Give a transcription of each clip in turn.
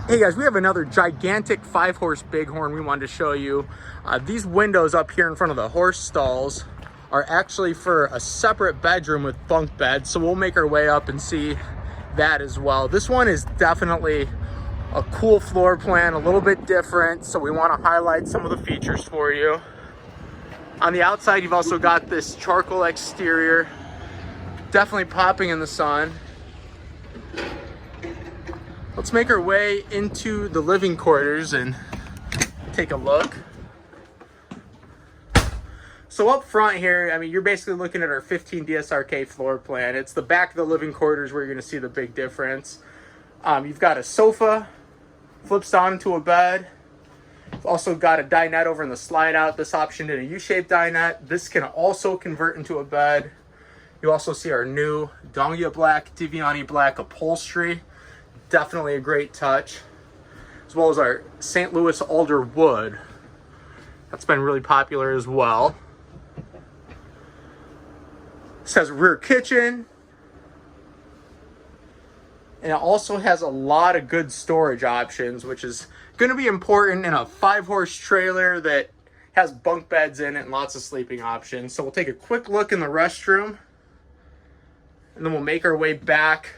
Hey guys, we have another gigantic 5-horse Bighorn we wanted to show you. These windows up here in front of the horse stalls are actually for a separate bedroom with bunk beds, so we'll make our way up and see that as well. This one is definitely a cool floor plan, a little bit different, so we want to highlight some of the features for you. On the outside, you've also got this charcoal exterior, definitely popping in the sun. Let's make our way into the living quarters and take a look. So up front here, I mean, you're basically looking at our 15 DSRK floor plan. It's the back of the living quarters where you're gonna see the big difference. You've got a sofa, flips down into a bed. You've also got a dinette over in the slide out. This option in a U-shaped dinette. This can also convert into a bed. You also see our new Dongia Black, Diviani Black upholstery. Definitely a great touch, as well as our St. Louis alder wood. That's been really popular as well. This has a rear kitchen, and it also has a lot of good storage options, which is going to be important in a 5-horse trailer that has bunk beds in it and lots of sleeping options. So we'll take a quick look in the restroom, and then we'll make our way back.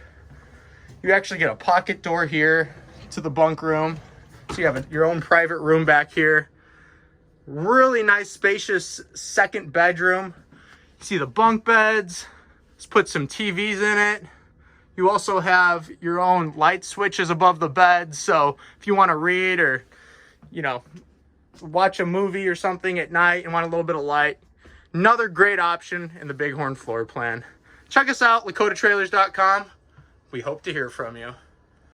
You actually get a pocket door here to the bunk room. So you have your own private room back here. Really nice, spacious second bedroom. You see the bunk beds. Let's put some TVs in it. You also have your own light switches above the bed. So if you want to read or, you know, watch a movie or something at night and want a little bit of light, another great option in the Bighorn floor plan. Check us out, LakotaTrailers.com. We hope to hear from you.